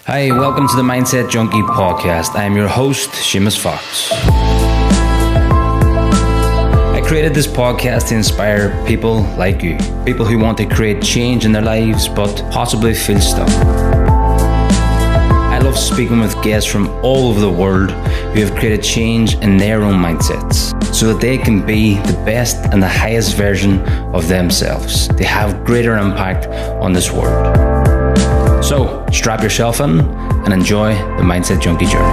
Hi, welcome to the Mindset Junkie podcast. I am your host, Seamus Fox. I created this podcast to inspire people like you, people who want to create change in their lives but possibly feel stuck. I love speaking with guests from all over the world who have created change in their own mindsets so that they can be the best and the highest version of themselves. They have greater impact on this world. So strap yourself in and enjoy the Mindset Junkie journey.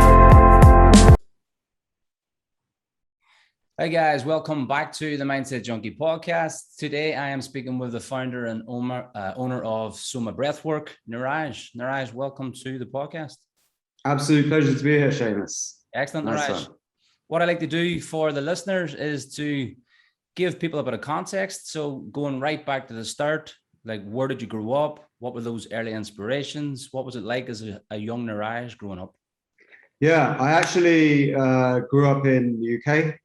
Hi guys, welcome back to the Mindset Junkie podcast. Today I am speaking with the founder and owner of Soma Breathwork, Niraj. Niraj, welcome to the podcast. Absolute pleasure to be here, Seamus. Excellent, nice Niraj. One. What I like to do for the listeners is to give people a bit of context. So going right back to the start, like where did you grow up? What were those early inspirations? What was it like as a young Niraj growing up? Yeah, I actually grew up in the UK.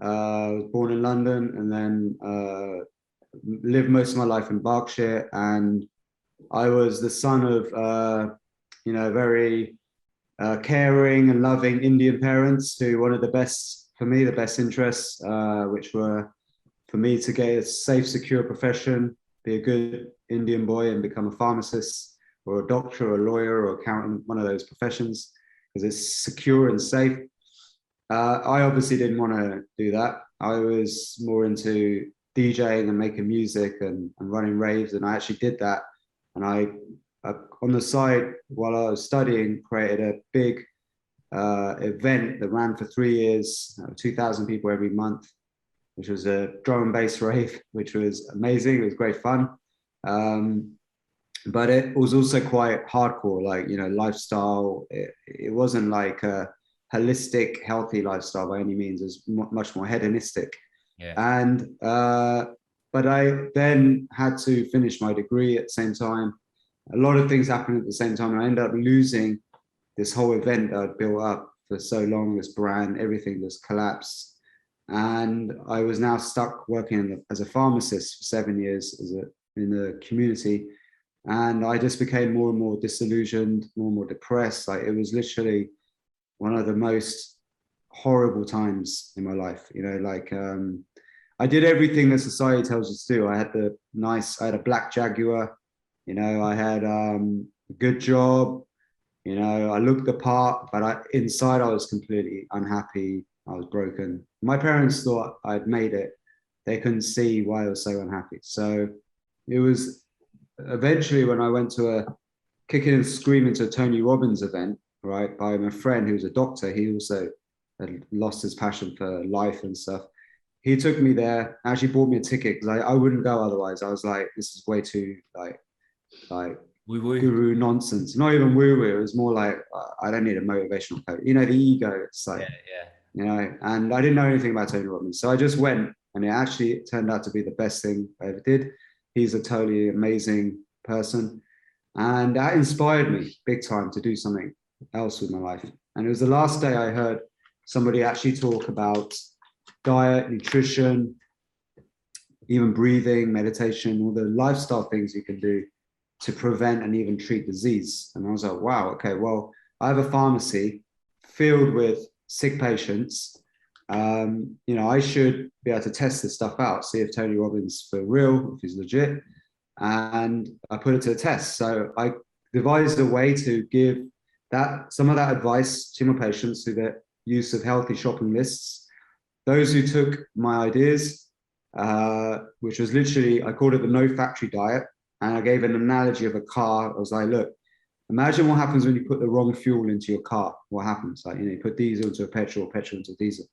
I was born in London and then lived most of my life in Berkshire. And I was the son of, very caring and loving Indian parents who wanted the best for me, the best interests, which were for me to get a safe, secure profession, be a good Indian boy and become a pharmacist or a doctor or a lawyer or accountant, one of those professions, because it's secure and safe. I obviously didn't want to do that. I was more into DJing and making music and running raves, and I actually did that. And I on the side, while I was studying, created a big event that ran for 3 years, 2,000 people every month, which was a drum and bass rave, which was amazing. It was great fun. But it was also quite hardcore, like, lifestyle. It wasn't like a holistic, healthy lifestyle by any means. It was much more hedonistic. Yeah. And, but I then had to finish my degree at the same time. A lot of things happened at the same time. I ended up losing this whole event that I'd built up for so long, this brand, everything just collapsed. And I was now stuck working as a pharmacist for 7 years in the community. And I just became more and more disillusioned, more and more depressed. Like, it was literally one of the most horrible times in my life. I did everything that society tells you to do. I had a black Jaguar, I had a good job, I looked the part, but inside I was completely unhappy. I was broken. My parents thought I'd made it. They couldn't see why I was so unhappy. So it was eventually when I went to a kicking and screaming to a Tony Robbins event, right, by my friend who was a doctor. He also had lost his passion for life and stuff. He took me there, actually bought me a ticket because I wouldn't go otherwise. I was like, this is way too like Woo-woo. guru nonsense. Not even woo-woo. It was more like, I don't need a motivational coach. The ego. It's like, and I didn't know anything about Tony Robbins. So I just went, and it actually turned out to be the best thing I ever did. He's a totally amazing person. And that inspired me big time to do something else with my life. And it was the last day I heard somebody actually talk about diet, nutrition, even breathing, meditation, all the lifestyle things you can do to prevent and even treat disease. And I was like, wow, okay, well, I have a pharmacy filled with sick patients. I should be able to test this stuff out, see if Tony Robbins for real, if he's legit. And I put it to the test. So I devised a way to give some of that advice to my patients through the use of healthy shopping lists. Those who took my ideas, which was literally, I called it the no factory diet. And I gave an analogy of a car. I was like, look, imagine what happens when you put the wrong fuel into your car. What happens? Like, you put diesel into a petrol into diesel.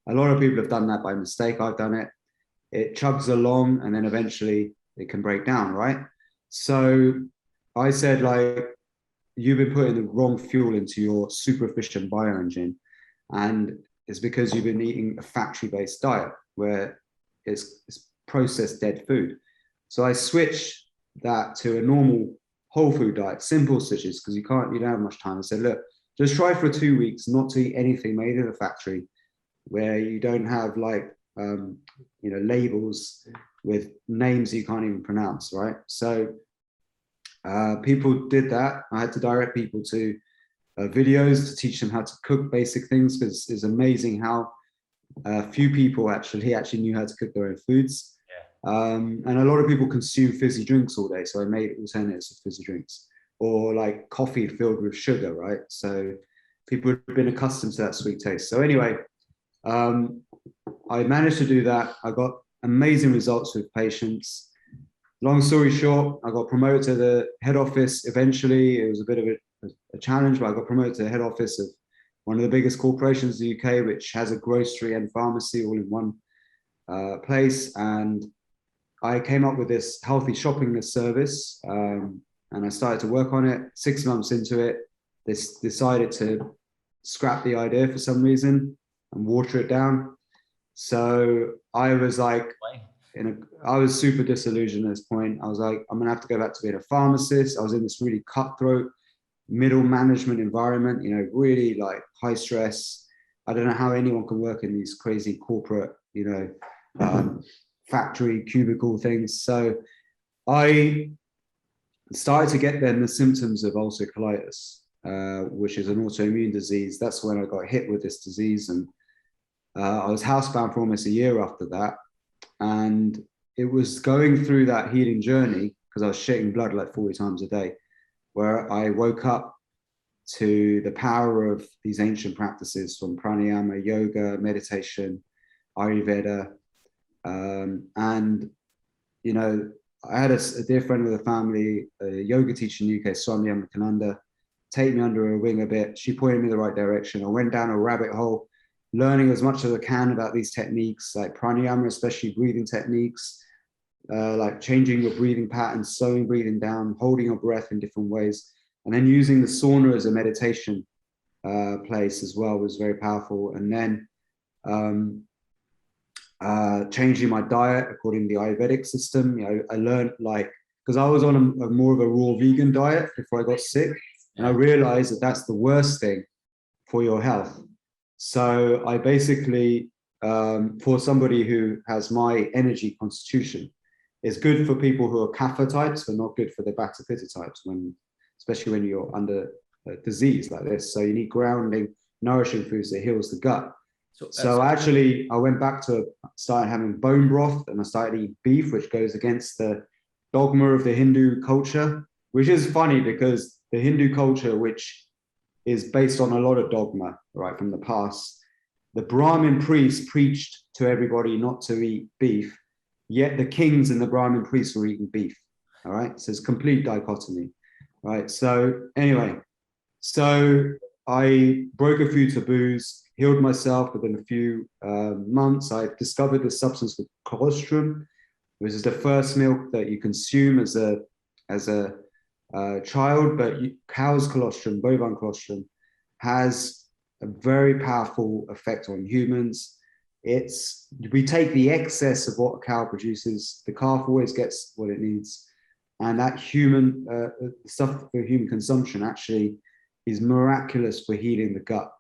A lot of people have done that by mistake. I've done it. It chugs along and then eventually it can break down, right? So I said, like, you've been putting the wrong fuel into your super efficient bioengine. And it's because you've been eating a factory-based diet where it's processed dead food. So I switched that to a normal whole food diet, simple switches, because you don't have much time. I said, look, just try for 2 weeks not to eat anything made in a factory where you don't have labels with names you can't even pronounce, right? So People did that. I had to direct people to videos to teach them how to cook basic things, because it's amazing how few people actually knew how to cook their own foods. And a lot of people consume fizzy drinks all day. So I made alternatives for fizzy drinks, or like coffee filled with sugar, right? So people have been accustomed to that sweet taste. So anyway, I managed to do that. I got amazing results with patients. Long story short, I got promoted to the head office eventually. It was a bit of a challenge, but I got promoted to the head office of one of the biggest corporations in the UK, which has a grocery and pharmacy all in one place. And I came up with this healthy shopping list service, and I started to work on it. 6 months into it, this decided to scrap the idea for some reason and water it down. So I was like, I was super disillusioned at this point. I was like, I'm gonna have to go back to being a pharmacist. I was in this really cutthroat middle management environment, you know, really like high stress. I don't know how anyone can work in these crazy corporate, you know, factory cubicle things. So I started to get then the symptoms of ulcerative colitis, which is an autoimmune disease. That's when I got hit with this disease, and I was housebound for almost a year after that. And it was going through that healing journey, because I was shitting blood like 40 times a day, where I woke up to the power of these ancient practices from pranayama, yoga, meditation, Ayurveda. And, you know, I had a dear friend of the family, a yoga teacher in the UK, Swami Amakananda, take me under her wing a bit. She pointed me in the right direction. I went down a rabbit hole, learning as much as I can about these techniques, like pranayama, especially breathing techniques, like changing your breathing patterns, slowing breathing down, holding your breath in different ways. And then using the sauna as a meditation place as well was very powerful. And then changing my diet according to the Ayurvedic system. You know, I learned, like, because I was on a more of a raw vegan diet before I got sick, and I realized that that's the worst thing for your health. So I basically, for somebody who has my energy constitution, it's good for people who are kapha types, but not good for the vata pitta types, especially when you're under a disease like this. So you need grounding, nourishing foods that heals the gut. So actually, I went back to started having bone broth, and I started eating beef, which goes against the dogma of the Hindu culture, which is funny because the Hindu culture, which is based on a lot of dogma, right, from the past, the Brahmin priests preached to everybody not to eat beef, yet the kings and the Brahmin priests were eating beef. All right, so it's complete dichotomy, right? So anyway, so I broke a few taboos, healed myself within a few months. I discovered this substance called colostrum, which is the first milk that you consume as a child. But cow's colostrum, bovine colostrum, has a very powerful effect on humans. We take the excess of what a cow produces. The calf always gets what it needs, and that human stuff for human consumption actually is miraculous for healing the gut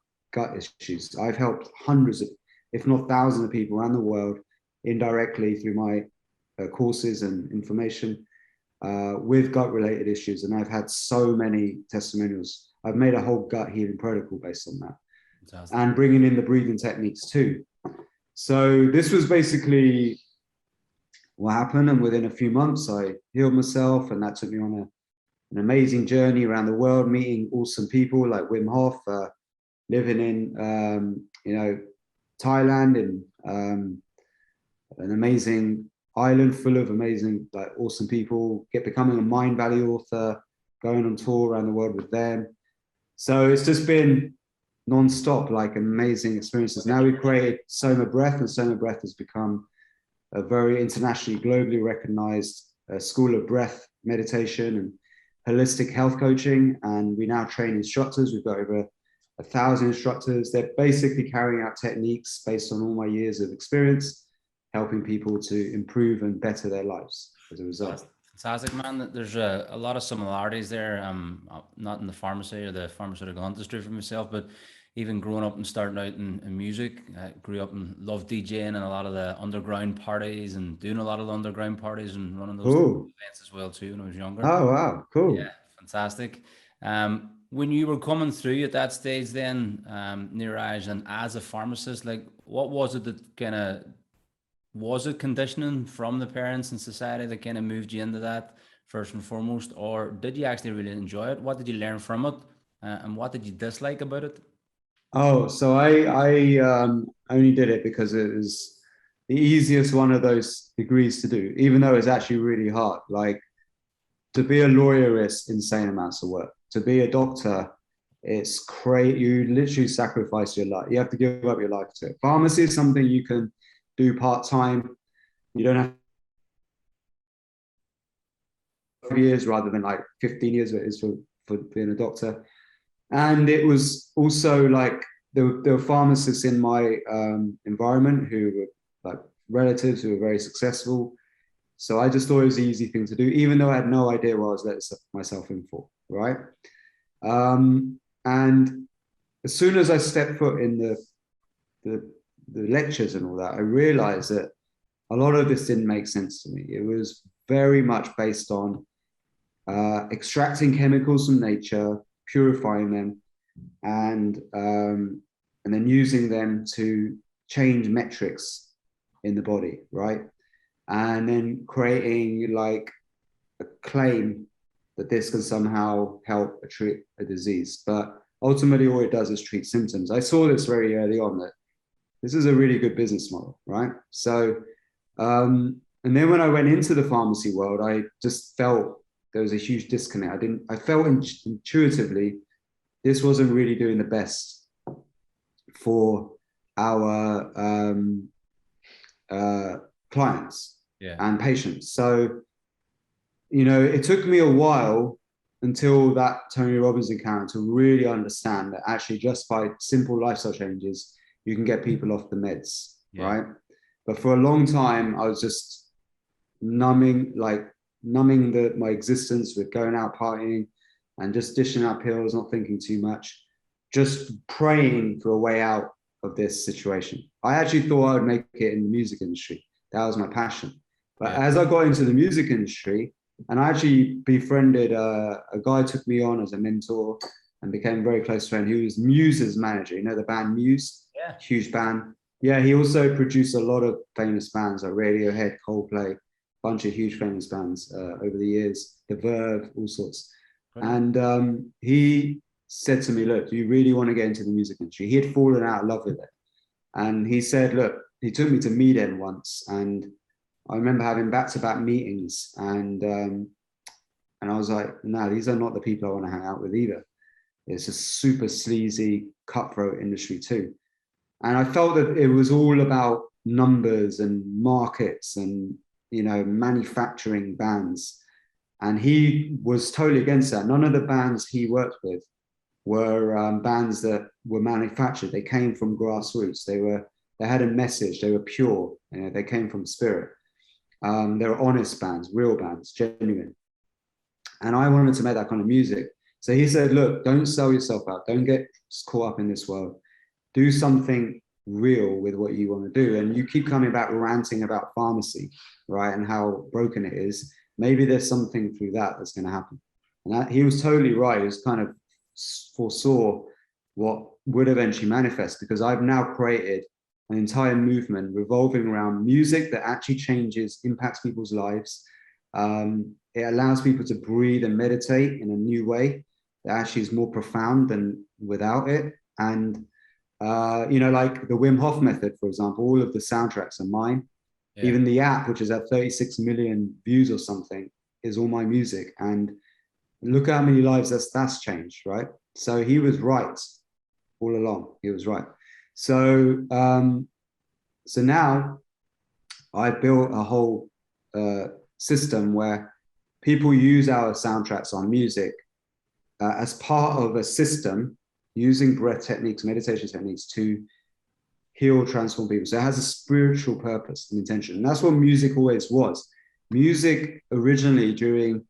issues. I've helped hundreds of, if not thousands of people around the world indirectly through my courses and information with gut related issues. And I've had so many testimonials. I've made a whole gut healing protocol based on that. Fantastic. And bringing in the breathing techniques too. So this was basically what happened. And within a few months, I healed myself, and that took me on an amazing journey around the world, meeting awesome people like Wim Hof, living in Thailand, in an amazing island full of amazing, like, awesome people, becoming a Mind Valley author, going on tour around the world with them. So it's just been non-stop, like, amazing experiences. Now we've created Soma Breath, and Soma Breath has become a very internationally, globally recognized school of breath meditation and holistic health coaching. And we now train instructors. We've got over 1,000 instructors. They're basically carrying out techniques based on all my years of experience, helping people to improve and better their lives as a result. Fantastic, man. There's a lot of similarities there. Not in the pharmacy or the pharmaceutical industry for myself, but even growing up and starting out in music, I grew up and loved DJing and a lot of the underground parties and doing a lot of the underground parties and running those Cool. events as well too when I was younger. Oh, wow. Cool. Yeah, fantastic. When you were coming through at that stage, then Niraj, and as a pharmacist, like what was it that kind of was it conditioning from the parents and society that kind of moved you into that first and foremost, or did you actually really enjoy it? What did you learn from it, and what did you dislike about it? Oh, so I only did it because it was the easiest one of those degrees to do, even though it's actually really hard. Like to be a lawyer is insane amounts of work. To be a doctor, it's crazy. You literally sacrifice your life. You have to give up your life to it. Pharmacy is something you can do part time. You don't have 5 years rather than like 15 years it is for being a doctor. And it was also like there were pharmacists in my environment who were like relatives who were very successful. So I just thought it was the easy thing to do, even though I had no idea what I was letting myself in for, right? And as soon as I stepped foot in the, the lectures and all that, I realized that a lot of this didn't make sense to me. It was very much based on extracting chemicals from nature, purifying them, and then using them to change metrics in the body, right? And then creating like a claim that this can somehow help treat a disease. But ultimately, all it does is treat symptoms. I saw this very early on that this is a really good business model, right? So, and then when I went into the pharmacy world, I just felt there was a huge disconnect. I felt intuitively this wasn't really doing the best for our clients and patients. So, it took me a while until that Tony Robbins encounter to really understand that actually just by simple lifestyle changes, you can get people off the meds, right? But for a long time, I was just numbing my existence with going out partying and just dishing out pills, not thinking too much, just praying for a way out of this situation. I actually thought I would make it in the music industry. That was my passion. But as I got into the music industry, and I actually befriended a guy took me on as a mentor and became a very close friend. He was Muse's manager. You know the band Muse? Yeah. Huge band. Yeah, he also produced a lot of famous bands like Radiohead, Coldplay, bunch of huge famous bands over the years, The Verve, all sorts. Brilliant. And he said to me, look, do you really want to get into the music industry? He had fallen out of love with it. And he said, look, he took me to meet him once. And I remember having back-to-back meetings. And I was like, no, these are not the people I want to hang out with either. It's a super sleazy, cutthroat industry too. And I felt that it was all about numbers and markets and, manufacturing bands. And he was totally against that. None of the bands he worked with were bands that were manufactured. They came from grassroots. They had a message. They were pure. They came from spirit. They were honest bands, real bands, genuine. And I wanted to make that kind of music. So he said, look, don't sell yourself out. Don't get caught up in this world. Do something real with what you want to do. And you keep coming back ranting about pharmacy, right? And how broken it is. Maybe there's something through that that's going to happen. And he was totally right. He was kind of foresaw what would eventually manifest, because I've now created an entire movement revolving around music that actually impacts people's lives. It allows people to breathe and meditate in a new way that actually is more profound than without it. And, like the Wim Hof method, for example, all of the soundtracks are mine. Yeah. Even the app, which is at 36 million views or something, is all my music. And look how many lives that's changed, right? So he was right all along. He was right. So, so now I built a whole system where people use our soundtracks on music as part of a system using breath techniques, meditation techniques to heal, transform people. So it has a spiritual purpose and intention. And that's what music always was. Music originally during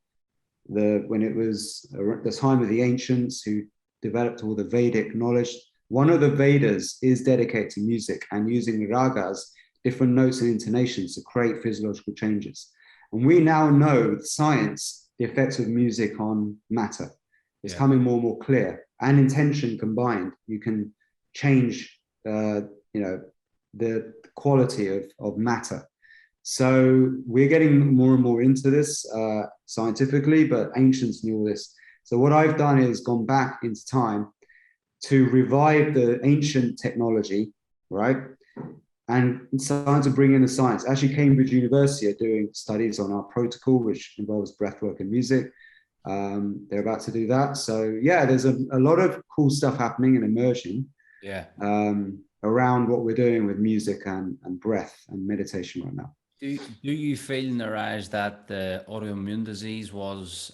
when it was the time of the ancients who developed all the Vedic knowledge, one of the Vedas is dedicated to music and using ragas, different notes and intonations to create physiological changes. And we now know with science the effects of music on matter. It's coming more and more clear, and intention combined, you can change, the quality of matter. So we're getting more and more into this scientifically, but ancients knew all this. So what I've done is gone back into time to revive the ancient technology, right? And starting to bring in the science. Actually, Cambridge University are doing studies on our protocol, which involves breathwork and music. They're about to do that. So yeah, there's a lot of cool stuff happening and emerging around what we're doing with music and breath and meditation right now. Do you feel, Niraj, that the autoimmune disease was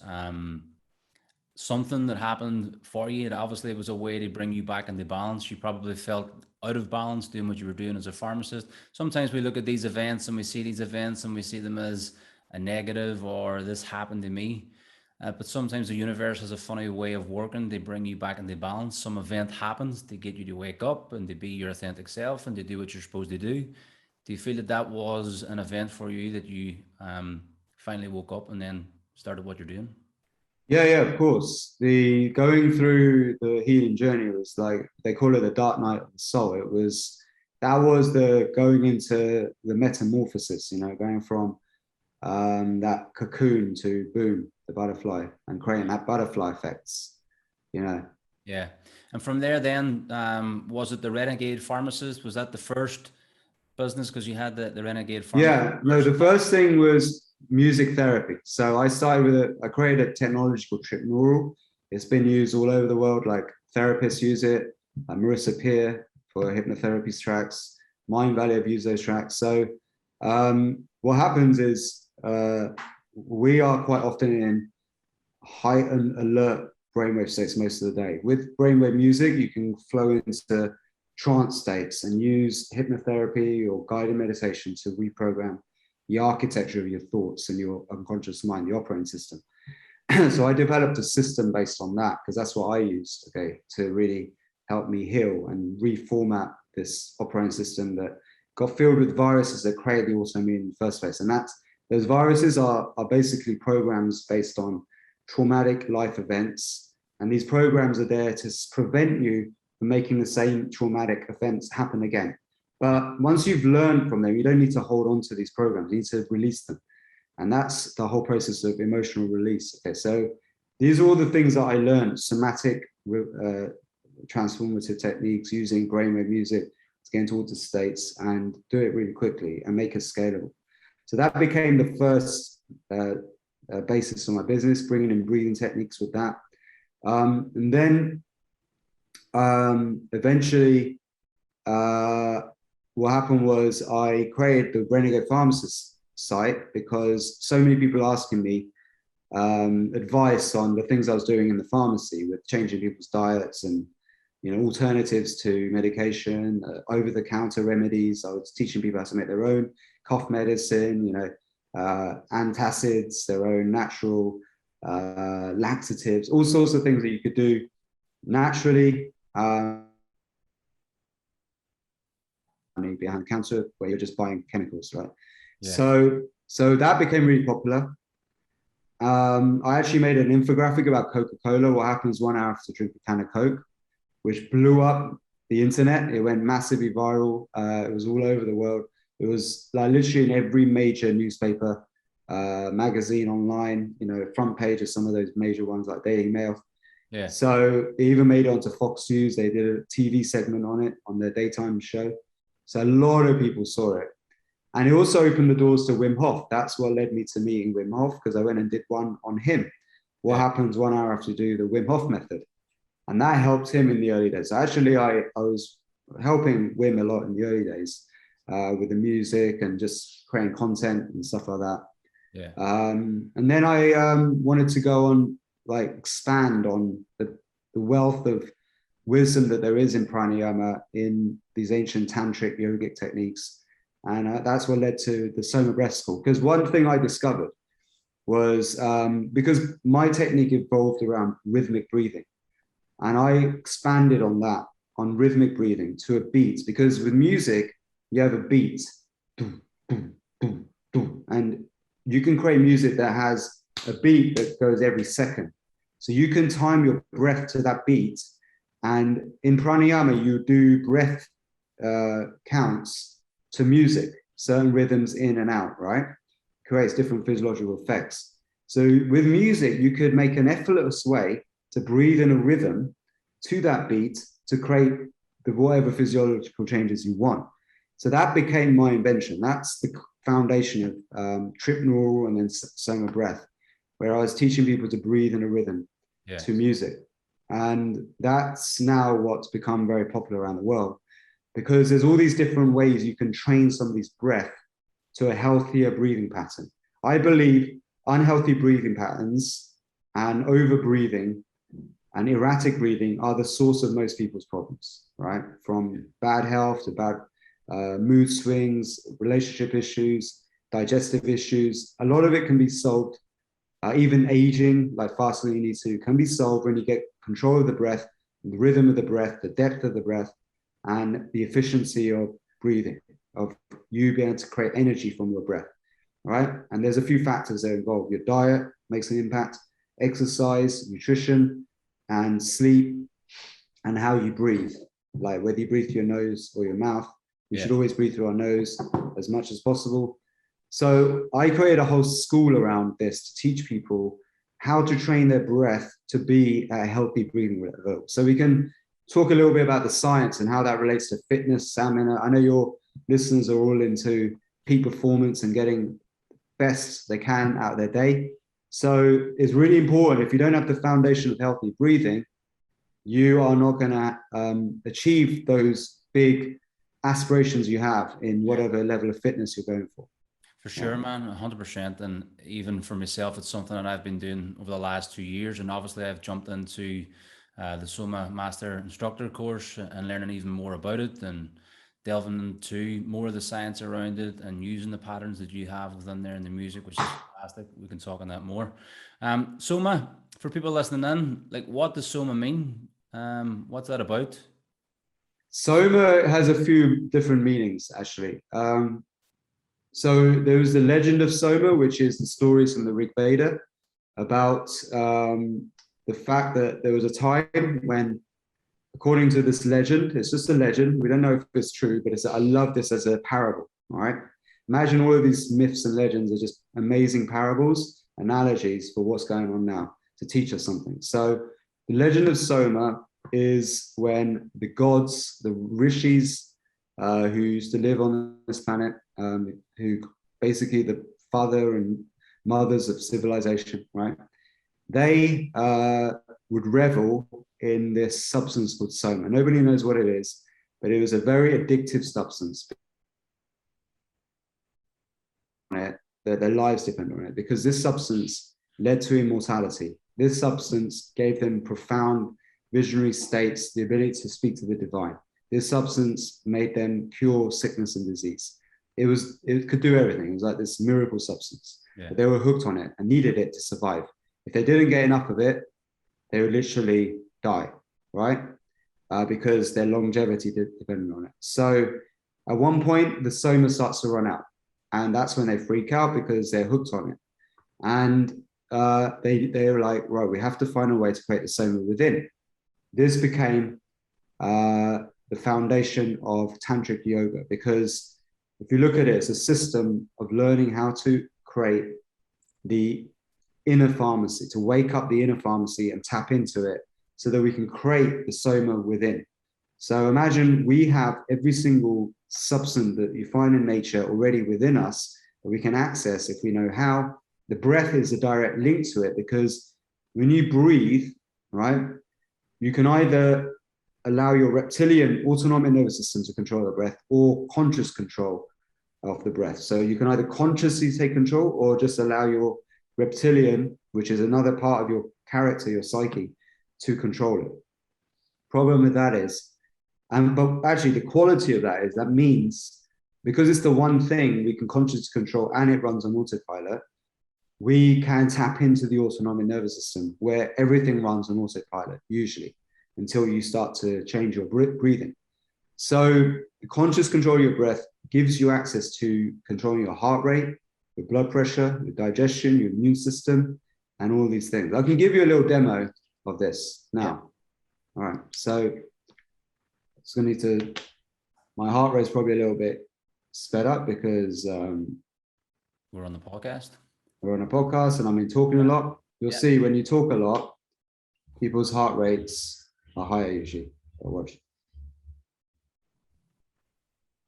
something that happened for you? Obviously, it was a way to bring you back into balance. You probably felt out of balance doing what you were doing as a pharmacist. Sometimes we look at these events and we see these events and we see them as a negative, or this happened to me. But sometimes the universe has a funny way of working. They bring you back into balance. Some event happens to get you to wake up and to be your authentic self and to do what you're supposed to do. Do you feel that that was an event for you, that you finally woke up and then started what you're doing? Yeah, of course. The going through the healing journey was like, they call it the dark night of the soul. That was the going into the metamorphosis, going from that cocoon to boom, the butterfly, and creating that butterfly effects, Yeah. And from there then, was it the Renegade Pharmacist? Was that the first business? Because you had the Renegade Pharmacist. Yeah, no, the first thing was music therapy. So I started I created a technology called Tripneural. It's been used all over the world, like therapists use it. Marissa Peer for hypnotherapy tracks. Mind Valley have used those tracks. So what happens is we are quite often in heightened alert brainwave states most of the day. With brainwave music, you can flow into trance states and use hypnotherapy or guided meditation to reprogram the architecture of your thoughts and your unconscious mind, the operating system. So I developed a system based on that, because that's what I used, to really help me heal and reformat this operating system that got filled with viruses that created the autoimmune in the first place. And those viruses are basically programs based on traumatic life events. And these programs are there to prevent you from making the same traumatic events happen again. But once you've learned from them, you don't need to hold on to these programs. You need to release them. And that's the whole process of emotional release. So these are all the things that I learned: somatic transformative techniques, using brainwave music to get into altered states and do it really quickly and make it scalable. So that became the first basis of my business, bringing in breathing techniques with that. And then eventually, what happened was I created the Renegade Pharmacist site because so many people asking me advice on the things I was doing in the pharmacy with changing people's diets and alternatives to medication, over-the-counter remedies. I was teaching people how to make their own cough medicine, antacids, their own natural laxatives, all sorts of things that you could do naturally behind the counter, where you're just buying chemicals, right? Yeah. So that became really popular. I actually made an infographic about Coca-Cola, what happens 1 hour after drinking a can of Coke, which blew up the internet. It went massively viral. It was all over the world. It was like literally in every major newspaper, magazine, online, front page of some of those major ones like Daily Mail. Yeah. So it even made it onto Fox News. They did a TV segment on it on their daytime show. So a lot of people saw it. And it also opened the doors to Wim Hof. That's what led me to meeting Wim Hof, because I went and did one on him. What happens 1 hour after you do the Wim Hof method? And that helped him in the early days. So actually, I was helping Wim a lot in the early days with the music and just creating content and stuff like that. Yeah. And then I wanted to go on, expand on the wealth of wisdom that there is in pranayama, in these ancient tantric yogic techniques. And that's what led to the Soma breath school. Because one thing I discovered was because my technique evolved around rhythmic breathing, and I expanded on that on rhythmic breathing to a beat, because with music, you have a beat, and you can create music that has a beat that goes every second. So you can time your breath to that beat. And in pranayama, you do breath counts to music, certain rhythms in and out, right? Creates different physiological effects. So with music, you could make an effortless way to breathe in a rhythm to that beat to create the whatever physiological changes you want. So that became my invention. That's the foundation of trip neural and then Soma breath, where I was teaching people to breathe in a rhythm to music. And that's now what's become very popular around the world, because there's all these different ways you can train somebody's breath to a healthier breathing pattern. I believe unhealthy breathing patterns and over breathing and erratic breathing are the source of most people's problems, right? From bad health to bad mood swings, relationship issues, digestive issues. A lot of it can be solved. Even aging, like fasting you need to, can be solved when you get control of the breath, the rhythm of the breath, the depth of the breath, and the efficiency of breathing, of you being able to create energy from your breath, right? And there's a few factors that are involved. Your diet makes an impact, exercise, nutrition, and sleep, and how you breathe. Like whether you breathe through your nose or your mouth. We should always breathe through our nose as much as possible. So I created a whole school around this to teach people how to train their breath to be a healthy breathing level. So we can talk a little bit about the science and how that relates to fitness, stamina. I know your listeners are all into peak performance and getting best they can out of their day. So it's really important. If you don't have the foundation of healthy breathing, you are not going to achieve those big aspirations you have in whatever level of fitness you're going for. For sure, man, 100%. And even for myself, it's something that I've been doing over the last 2 years. And obviously, I've jumped into the Soma Master Instructor course and learning even more about it and delving into more of the science around it and using the patterns that you have within there in the music, which is fantastic. We can talk on that more. Soma, for people listening in, like, what does Soma mean? What's that about? Soma has a few different meanings, actually. So there was the legend of Soma, which is the stories from the Rig Veda about the fact that there was a time when, according to this legend, it's just a legend, we don't know if it's true, but I love this as a parable, all right? Imagine all of these myths and legends are just amazing parables, analogies for what's going on now to teach us something. So the legend of Soma is when the gods, the rishis who used to live on this planet, who basically the father and mothers of civilization, right? They would revel in this substance called Soma. Nobody knows what it is, but it was a very addictive substance that their lives depend on it, because this substance led to immortality. This substance gave them profound visionary states, the ability to speak to the divine. This substance made them cure sickness and disease. It could do everything. It was like this miracle substance. But they were hooked on it and needed it to survive. If they didn't get enough of it, they would literally die, right? Because their longevity depended on it. So at one point, the Soma starts to run out. And that's when they freak out because they're hooked on it. And they were like, right, we have to find a way to create the Soma within. This became the foundation of tantric yoga, because if you look at it, it's a system of learning how to create the inner pharmacy, to wake up the inner pharmacy and tap into it so that we can create the Soma within. So imagine we have every single substance that you find in nature already within us that we can access if we know how. The breath is a direct link to it, because when you breathe, right, you can either allow your reptilian autonomic nervous system to control the breath or conscious control of the breath. So you can either consciously take control or just allow your reptilian, which is another part of your character, your psyche, to control it. Problem with that is, but actually the quality of that is, that means because it's the one thing we can consciously control and it runs on autopilot, we can tap into the autonomic nervous system where everything runs on autopilot usually. until you start to change your breathing. So conscious control of your breath gives you access to controlling your heart rate, your blood pressure, your digestion, your immune system, and all these things. I can give you a little demo of this now. All right, so it's going to need to, my heart rate's probably a little bit sped up because we're on the podcast. We're on a podcast and I'm talking a lot. You'll see when you talk a lot, people's heart rates are higher usually. Watch.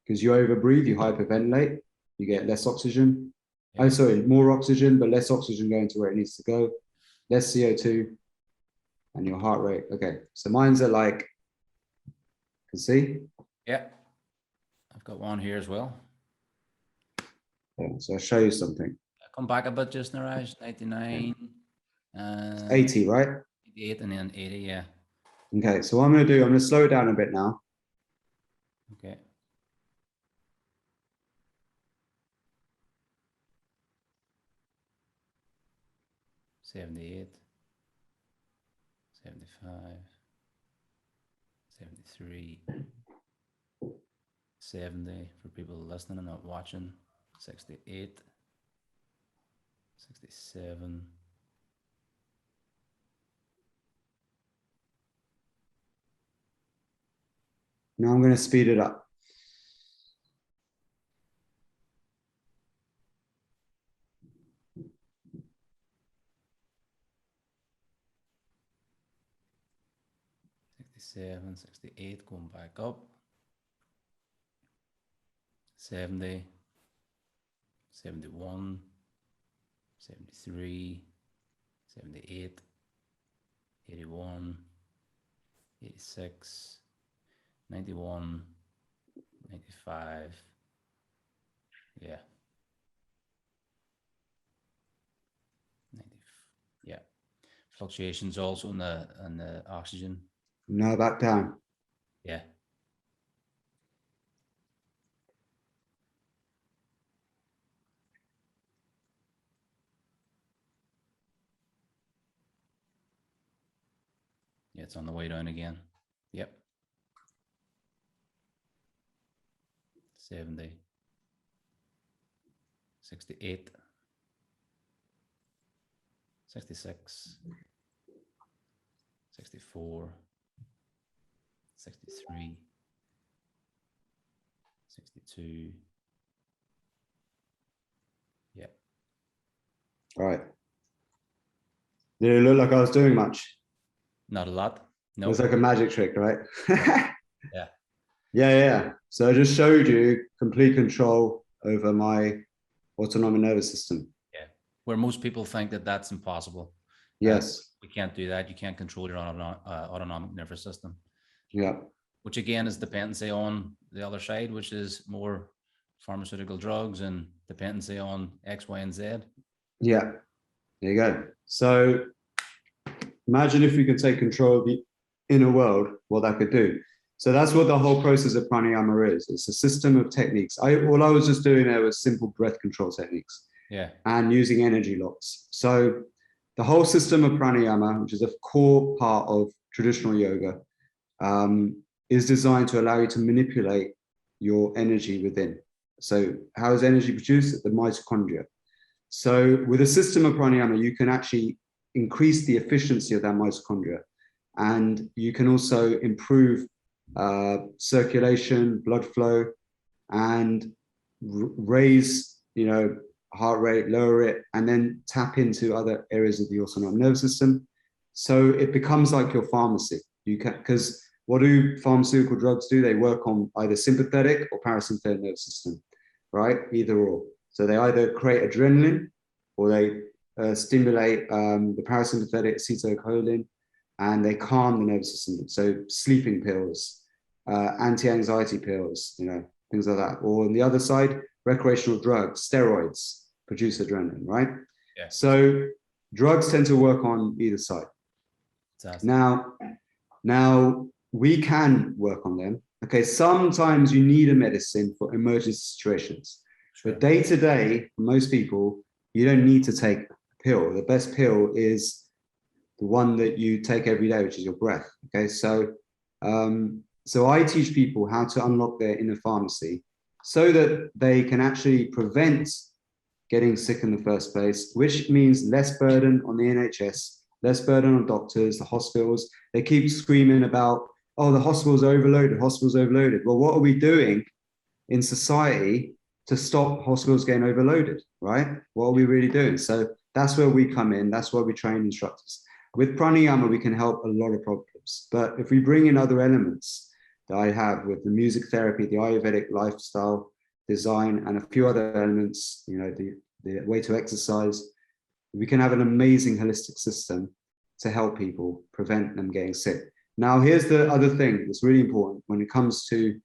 Because you overbreathe, you hyperventilate, you get less oxygen. Oh, sorry, more oxygen, but less oxygen going to where it needs to go, less CO2, and your heart rate. Okay, so mine's are like, you can see? Yeah, I've got one here as well. Yeah, so I'll show you something. Come back a bit just, Niraj, 99. 80, right? 88 and then 80, yeah. Okay, so what I'm going to do, I'm going to slow it down a bit now. Okay. $78, $75, $73, $70 for people listening and not watching, $68, $67. Now I'm going to speed it up. $67, $68, going back up. 70, 71, 73, 78, 81, 86, 91, 95. Yeah. 90, yeah. Fluctuations also in the oxygen. No, back down. Yeah. Yeah, it's on the way down again. Yep. 70, 68, 66, 64, 63, 62. Yeah. All right. Did it look like I was doing much? Not a lot. No. It was like a magic trick, right? Yeah. Yeah. So I just showed you complete control over my autonomic nervous system. Yeah. Where most people think that that's impossible. Yes. We can't do that. You can't control your autonomic nervous system. Yeah. Which again is dependency on the other side, which is more pharmaceutical drugs and dependency on X, Y, and Z. Yeah. There you go. So imagine if we could take control of the inner world, what that could do. So that's what the whole process of pranayama is. It's a system of techniques. All I was just doing there was simple breath control techniques. Yeah. And using energy locks. So the whole system of pranayama, which is a core part of traditional yoga, is designed to allow you to manipulate your energy within. So how is energy produced? At the mitochondria. So with a system of pranayama, you can actually increase the efficiency of that mitochondria. And you can also improve circulation, blood flow, and raise, heart rate, lower it, and then tap into other areas of the autonomic nervous system. So it becomes like your pharmacy. You can, because what do pharmaceutical drugs do? They work on either sympathetic or parasympathetic nervous system, right? Either or. So they either create adrenaline or they stimulate the parasympathetic acetylcholine, and they calm the nervous system. So sleeping pills, anti-anxiety pills, things like that. Or on the other side, recreational drugs, steroids produce adrenaline, right? Yeah. So drugs tend to work on either side. Exactly. Now we can work on them. Okay, sometimes you need a medicine for emergency situations. Sure. But day to day, for most people, you don't need to take a pill. The best pill is the one that you take every day, which is your breath. Okay, so so I teach people how to unlock their inner pharmacy so that they can actually prevent getting sick in the first place, which means less burden on the NHS, less burden on doctors, the hospitals. They keep screaming about, oh, the hospital's overloaded, hospital's overloaded. Well, what are we doing in society to stop hospitals getting overloaded, right? What are we really doing? So that's where we come in. That's where we train instructors. With pranayama, we can help a lot of problems. But if we bring in other elements that I have with the music therapy, the Ayurvedic lifestyle design, and a few other elements, you know, the way to exercise, we can have an amazing holistic system to help people prevent them getting sick. Now, here's the other thing that's really important when it comes to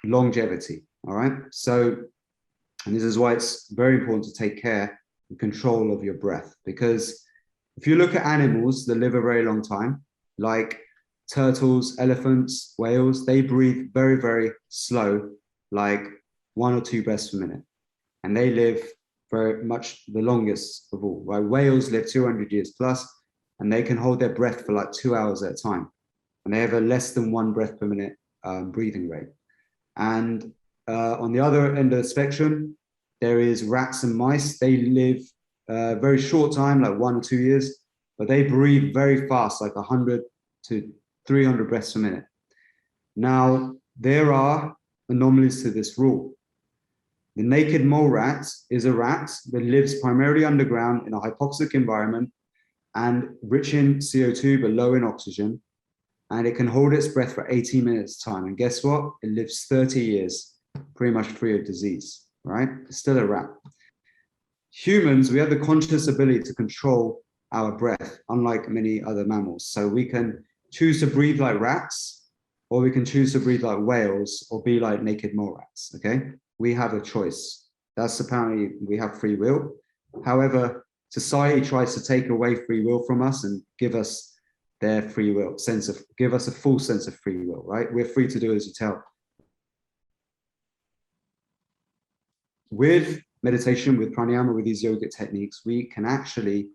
longevity, all right? So, and this is why it's very important to take care and control of your breath, because if you look at animals that live a very long time, like turtles, elephants, whales, they breathe very, very slow, like 1 or 2 breaths per minute. And they live very much the longest of all, right? Whales live 200 years plus, and they can hold their breath for like 2 hours at a time. And they have a less than 1 breath per minute breathing rate. And on the other end of the spectrum, there is rats and mice. They live a very short time, like 1 or 2 years, but they breathe very fast, like 100 to 300 breaths per minute. Now, there are anomalies to this rule. The naked mole rat is a rat that lives primarily underground in a hypoxic environment and rich in CO2 but low in oxygen. And it can hold its breath for 18 minutes time. And guess what? It lives 30 years, pretty much free of disease, right? It's still a rat. Humans, we have the conscious ability to control our breath, unlike many other mammals. So we can choose to breathe like rats, or we can choose to breathe like whales, or be like naked mole rats, okay? We have a choice. That's apparently, we have free will. However, society tries to take away free will from us and give us their free will, give us a full sense of free will, right? We're free to do as you tell. With meditation, with pranayama, with these yogic techniques, we can actually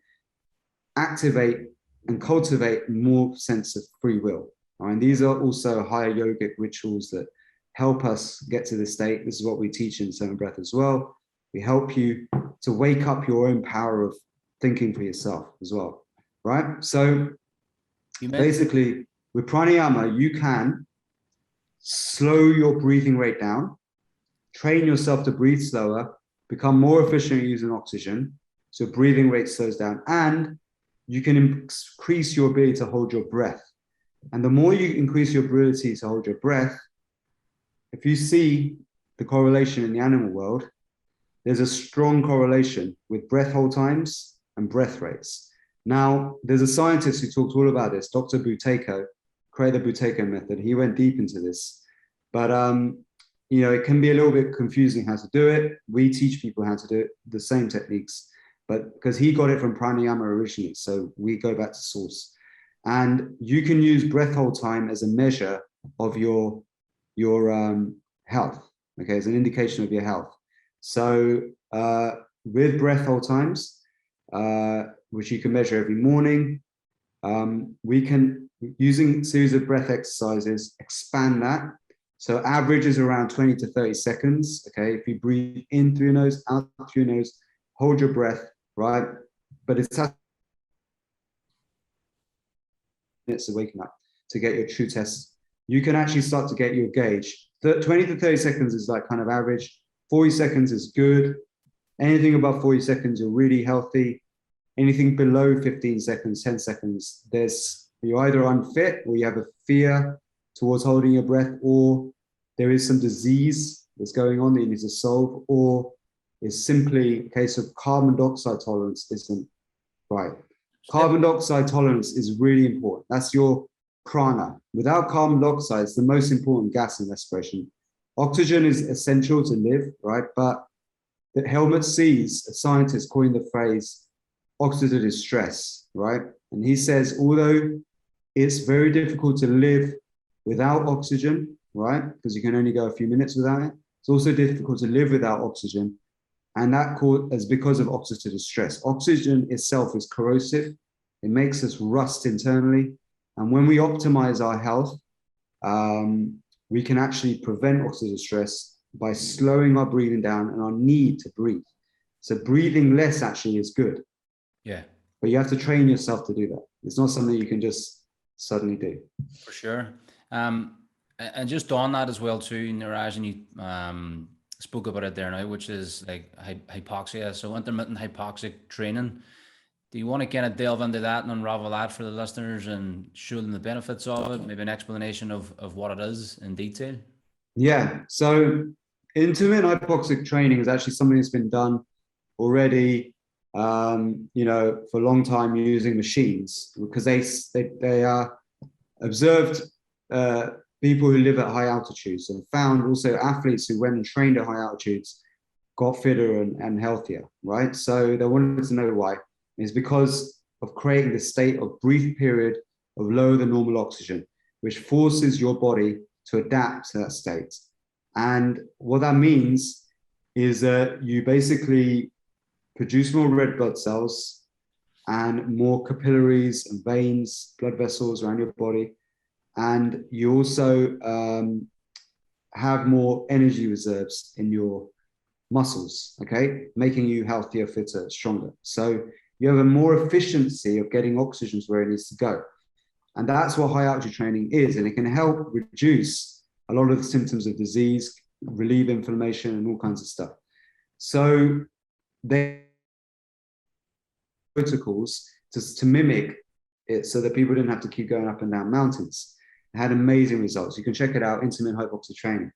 activate and cultivate more sense of free will. Right? And these are also higher yogic rituals that help us get to this state. This is what we teach in Soma Breath as well. We help you to wake up your own power of thinking for yourself as well, right? So basically, with pranayama, you can slow your breathing rate down, train yourself to breathe slower, become more efficient at using oxygen, so breathing rate slows down, and you can increase your ability to hold your breath. And the more you increase your ability to hold your breath, if you see the correlation in the animal world, there's a strong correlation with breath hold times and breath rates. Now, there's a scientist who talks all about this, Dr. Buteyko, created the Buteyko method. He went deep into this. But, you know, it can be a little bit confusing how to do it. We teach people how to do it, the same techniques, but because he got it from pranayama originally. So we go back to source. And you can use breath hold time as a measure of your health, okay, as an indication of your health. So with breath hold times, which you can measure every morning, we can, using a series of breath exercises, expand that. So average is around 20 to 30 seconds, okay? If you breathe in through your nose, out through your nose, hold your breath, right? But it's minutes of waking up to get your true test. You can actually start to get your gauge. 20 to 30 seconds is like kind of average. 40 seconds is good. Anything above 40 seconds, you're really healthy. Anything below 15 seconds, 10 seconds, you're either unfit or you have a fear towards holding your breath, or there is some disease that's going on that you need to solve, or it's simply a case of carbon dioxide tolerance isn't right. Carbon dioxide tolerance is really important. That's your prana. Without carbon dioxide, it's the most important gas in respiration. Oxygen is essential to live, right? But Helmut Sees, a scientist, coined the phrase oxidative stress, right? And he says, although it's very difficult to live without oxygen, right? Because you can only go a few minutes without it. It's also difficult to live without oxygen. And that is because of oxidative stress. Oxygen itself is corrosive. It makes us rust internally. And when we optimize our health, we can actually prevent oxidative stress by slowing our breathing down and our need to breathe. So breathing less actually is good. Yeah. But you have to train yourself to do that. It's not something you can just suddenly do. For sure. And just on that as well too, Niraj, and you spoke about it there now, which is like hypoxia. So intermittent hypoxic training. Do you want to kind of delve into that and unravel that for the listeners and show them the benefits of it? Maybe an explanation of what it is in detail? Yeah. So intermittent hypoxic training is actually something that's been done already, for a long time using machines, because they are observed people who live at high altitudes and found also athletes who went and trained at high altitudes got fitter and healthier, right? So they wanted to know why. It's because of creating the state of brief period of lower than normal oxygen, which forces your body to adapt to that state. And what that means is that you basically produce more red blood cells and more capillaries and veins, blood vessels around your body. And you also have more energy reserves in your muscles, okay? Making you healthier, fitter, stronger. So you have a more efficiency of getting oxygen where it needs to go. And that's what high altitude training is. And it can help reduce a lot of the symptoms of disease, relieve inflammation and all kinds of stuff. So they protocols to mimic it so that people didn't have to keep going up and down mountains. It had amazing results. You can check it out, intermittent hypoxic training.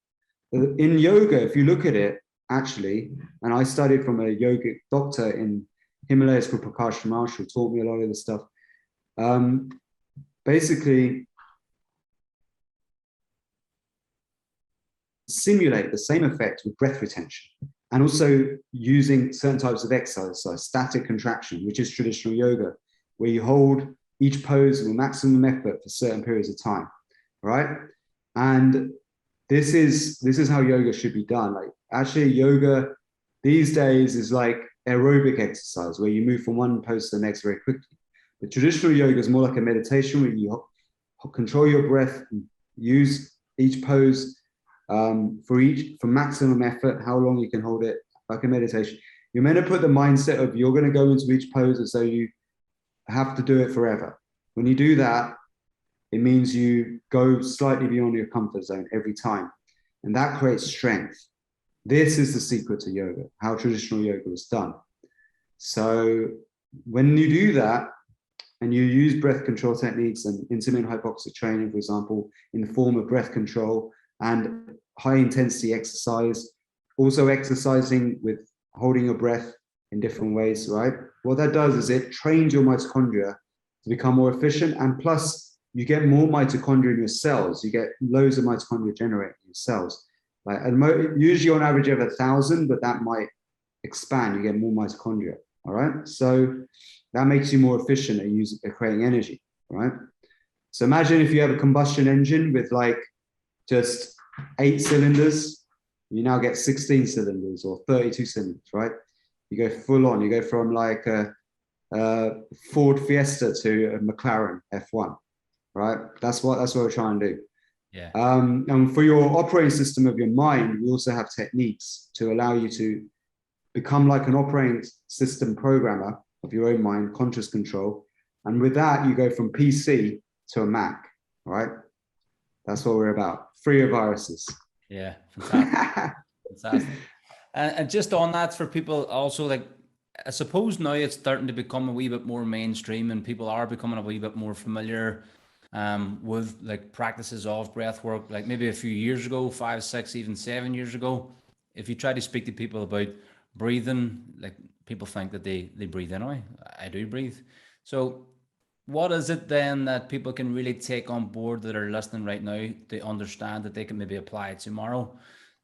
In yoga, if you look at it, actually, and I studied from a yogic doctor in Himalayas called Prakash Marshall, taught me a lot of this stuff. Basically, simulate the same effect with breath retention and also using certain types of exercise, static contraction, which is traditional yoga, where you hold each pose with maximum effort for certain periods of time, right? And this is how yoga should be done. Like actually yoga these days is like aerobic exercise where you move from one pose to the next very quickly. But traditional yoga is more like a meditation where you control your breath and use each pose for maximum effort, how long you can hold it, like a meditation. You're meant to put the mindset of you're going to go into each pose as though you have to do it forever. When you do that, it means you go slightly beyond your comfort zone every time. And that creates strength. This is the secret to yoga, how traditional yoga was done. So when you do that, and you use breath control techniques and intermittent hypoxic training, for example, in the form of breath control and high intensity exercise, also exercising with holding your breath in different ways, right? What that does is it trains your mitochondria to become more efficient, and plus you get more mitochondria in your cells. You get loads of mitochondria generated in your cells. Like usually on average you have 1,000, but that might expand. You get more mitochondria. All right. So that makes you more efficient at creating energy. Right. So imagine if you have a combustion engine with like just 8 cylinders, you now get 16 cylinders or 32 cylinders, right? You go full on. You go from like a Ford Fiesta to a McLaren F1, right? That's what we're trying to do. Yeah. And for your operating system of your mind, we also have techniques to allow you to become like an operating system programmer of your own mind, conscious control. And with that, you go from PC to a Mac, right? That's what we're about. Free of viruses. Yeah, fantastic. Fantastic. And just on that, for people also, like, I suppose now it's starting to become a wee bit more mainstream and people are becoming a wee bit more familiar with like practices of breath work. Like maybe a few years ago, 5, 6, even 7 years ago, if you try to speak to people about breathing, like people think that they breathe anyway. I do breathe. So what is it then that people can really take on board that are listening right now to understand that they can maybe apply it tomorrow,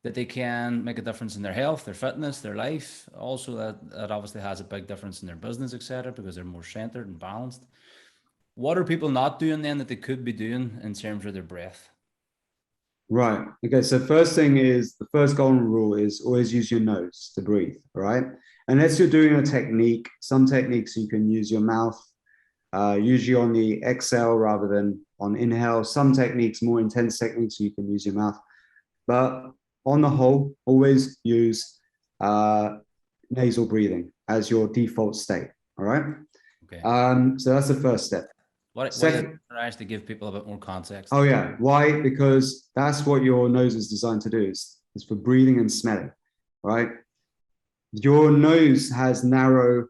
that they can make a difference in their health, their fitness, their life? Also that obviously has a big difference in their business, etc., because they're more centered and balanced. What are people not doing then that they could be doing in terms of their breath? Right. Okay. So first thing is, the first golden rule is always use your nose to breathe, right? Unless you're doing a technique, some techniques you can use your mouth. usually on the exhale rather than on inhale. Some techniques, more intense techniques, you can use your mouth. But on the whole, always use nasal breathing as your default state. All right. Okay. So that's the first step. Why to give people a bit more context? Oh yeah. Why? Because that's what your nose is designed to do. Is for breathing and smelling. Right. Your nose has narrow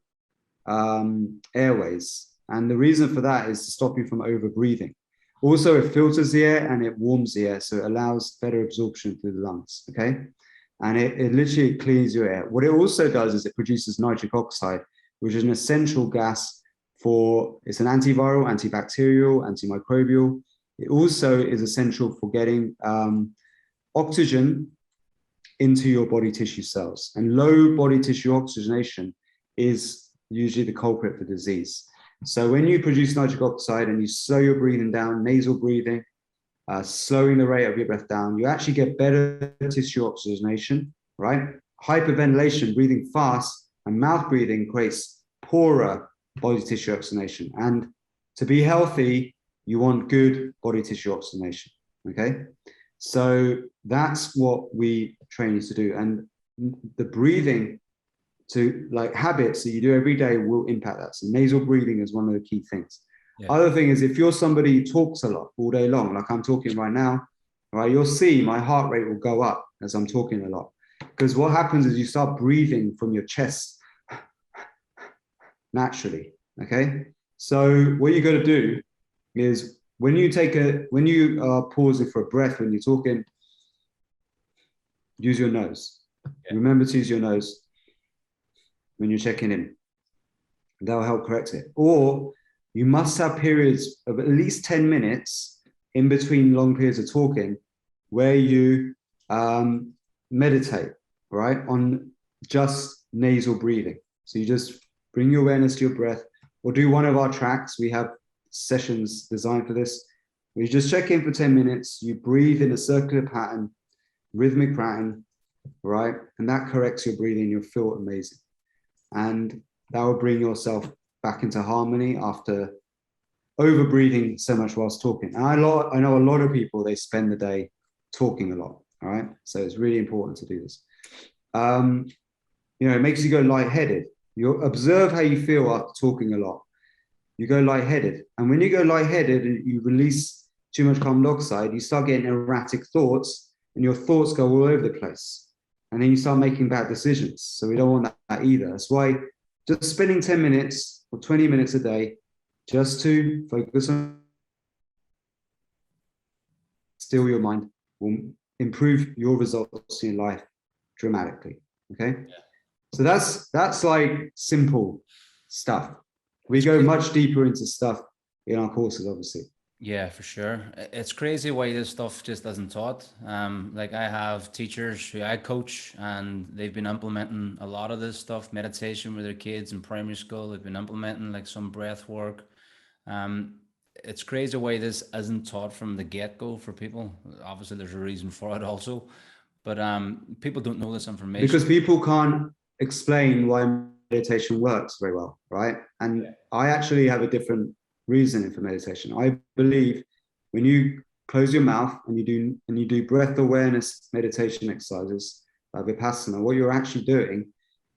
airways, and the reason for that is to stop you from over breathing. Also, it filters the air and it warms the air, so it allows better absorption through the lungs. Okay. And it literally cleans your air. What it also does is it produces nitric oxide, which is an essential gas it's an antiviral, antibacterial, antimicrobial. It also is essential for getting oxygen into your body tissue cells. And low body tissue oxygenation is usually the culprit for disease. So when you produce nitric oxide and you slow your breathing down, nasal breathing, slowing the rate of your breath down, you actually get better tissue oxygenation, right? Hyperventilation, breathing fast, and mouth breathing creates poorer body tissue oxygenation. And to be healthy, you want good body tissue oxygenation, okay? So that's what we train you to do. And the breathing to like habits that you do every day will impact that. So nasal breathing is one of the key things. Yeah. Other thing is if you're somebody who talks a lot all day long, like I'm talking right now, right, you'll see my heart rate will go up as I'm talking a lot. Because what happens is you start breathing from your chest naturally, okay? So what you got to do is when you are pausing for a breath, when you're talking, use your nose. Yeah. Remember to use your nose when you're checking in. That'll help correct it. Or you must have periods of at least 10 minutes in between long periods of talking where you meditate, right, on just nasal breathing. So you just bring your awareness to your breath, or do one of our tracks. We have sessions designed for this. You just check in for 10 minutes, you breathe in a circular pattern, rhythmic pattern, right? And that corrects your breathing, you'll feel amazing. And that will bring yourself back into harmony after over breathing so much whilst talking. And I know a lot of people, they spend the day talking a lot, all right? So it's really important to do this. It makes you go lightheaded. You observe how you feel after talking a lot. You go lightheaded. And when you go lightheaded and you release too much carbon dioxide, you start getting erratic thoughts and your thoughts go all over the place. And then you start making bad decisions. So we don't want that either. That's why just spending 10 minutes or 20 minutes a day just to focus on still your mind will improve your results in life dramatically. Okay. Yeah. So that's like simple stuff. We go much deeper into stuff in our courses, obviously. Yeah, for sure. It's crazy why this stuff just isn't taught. Like I have teachers who I coach and they've been implementing a lot of this stuff, meditation with their kids in primary school. They've been implementing like some breath work. It's crazy why this isn't taught from the get-go for people. Obviously there's a reason for it also, but people don't know this information. Because people can't explain why meditation works very well, right? And yeah. I actually have a different reasoning for meditation. I believe when you close your mouth and you do breath awareness meditation exercises like Vipassana, what you're actually doing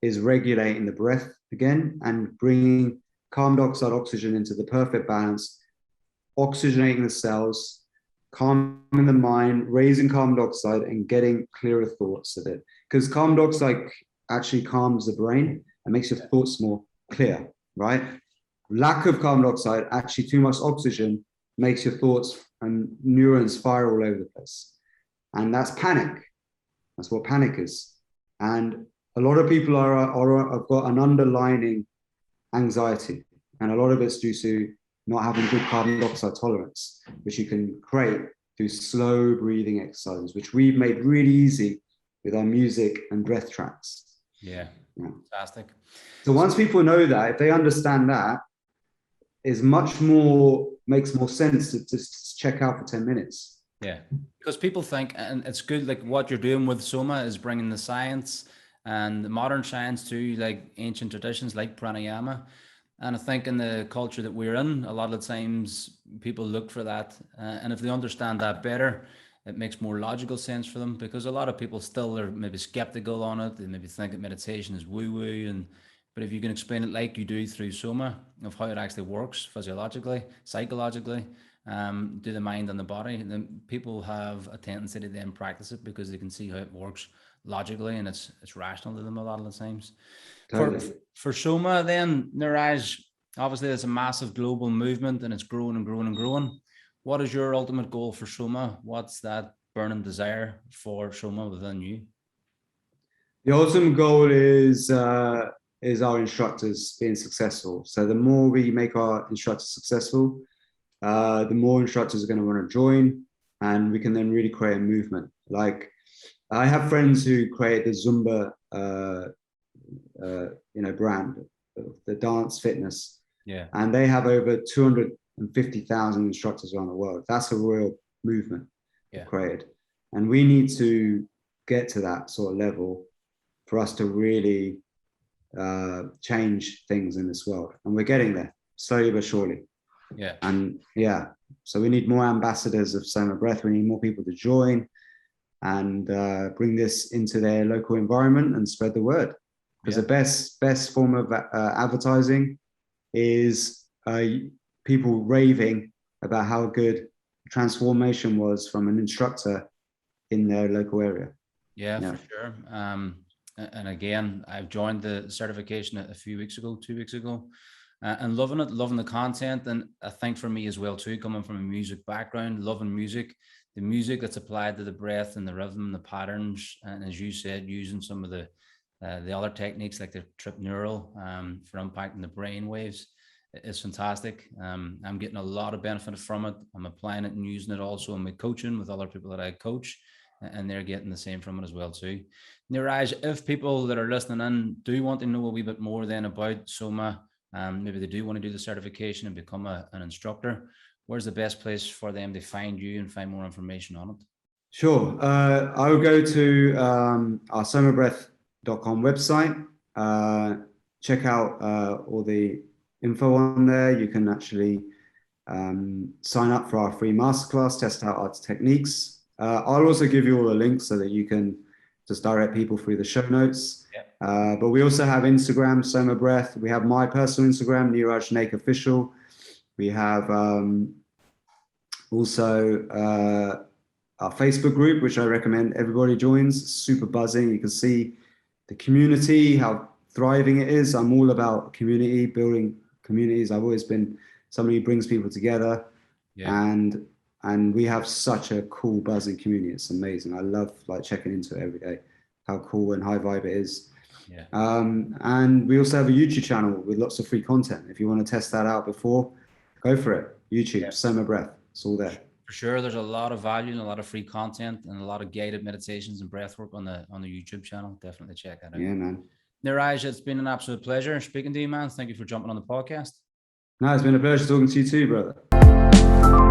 is regulating the breath again and bringing carbon dioxide oxygen into the perfect balance, oxygenating the cells, calming the mind, raising carbon dioxide and getting clearer thoughts of it. Because carbon dioxide actually calms the brain and makes your thoughts more clear, right? Lack of carbon dioxide, actually too much oxygen, makes your thoughts and neurons fire all over the place. And that's panic. That's what panic is. And a lot of people have got an underlying anxiety. And a lot of it's due to not having good carbon dioxide tolerance, which you can create through slow breathing exercises, which we've made really easy with our music and breath tracks. Yeah. Fantastic. So once people know that, if they understand that, makes more sense to just check out for 10 minutes. Yeah, because people think, and it's good, like what you're doing with Soma is bringing the science and the modern science to like ancient traditions like pranayama. And I think in the culture that we're in, a lot of times people look for that. And if they understand that better, it makes more logical sense for them, because a lot of people still are maybe skeptical on it. They maybe think that meditation is woo woo. But if you can explain it like you do through Soma, of how it actually works physiologically, psychologically, do the mind and the body, then people have a tendency to then practice it because they can see how it works logically, and it's rational to them a lot of the times. Totally. For Soma, then, Niraj, obviously it's a massive global movement and it's growing and growing and growing. What is your ultimate goal for Soma? What's that burning desire for Soma within you? The ultimate goal is our instructors being successful. So the more we make our instructors successful, the more instructors are going to want to join, and we can then really create a movement. Like, I have friends who create the Zumba, brand, the dance fitness, and they have over 250,000 instructors around the world. That's a real movement created, and we need to get to that sort of level for us to really change things in this world, and we're getting there slowly but surely. So we need more ambassadors of Soma Breath. We need more people to join and bring this into their local environment and spread the word. Because the best form of advertising is people raving about how good transformation was from an instructor in their local area. Yeah. For sure. And again, I've joined the certification a few weeks ago, 2 weeks ago. And loving it, loving the content. And I think for me as well too, coming from a music background, loving music, the music that's applied to the breath and the rhythm and the patterns, and as you said, using some of the other techniques like the trip neural for impacting the brain waves, is fantastic. I'm getting a lot of benefit from it. I'm applying it and using it also in my coaching with other people that I coach, and they're getting the same from it as well too. Niraj, if people that are listening in do want to know a wee bit more then about Soma, maybe they do want to do the certification and become an instructor, where's the best place for them to find you and find more information on it? Sure. I will go to our somabreath.com website. Check out all the info on there. You can actually sign up for our free masterclass, test out our techniques. I'll also give you all the links so that you can just direct people through the show notes. But we also have Instagram, Soma Breath. We have my personal Instagram, Niraj Naik Official. We have also our Facebook group, which I recommend everybody joins. It's super buzzing. You can see the community, how thriving it is. I'm all about community, building communities. I've always been somebody who brings people together. And we have such a cool, buzzing community. It's amazing. I love checking into it every day, how cool and high vibe it is. And we also have a YouTube channel with lots of free content. If you want to test that out before, go for it. YouTube, Soma Breath. It's all there. For sure. There's a lot of value and a lot of free content and a lot of guided meditations and breath work on the YouTube channel. Definitely check that out. Yeah, man. Niraj, it's been an absolute pleasure speaking to you, man. Thank you for jumping on the podcast. No, it's been a pleasure talking to you too, brother.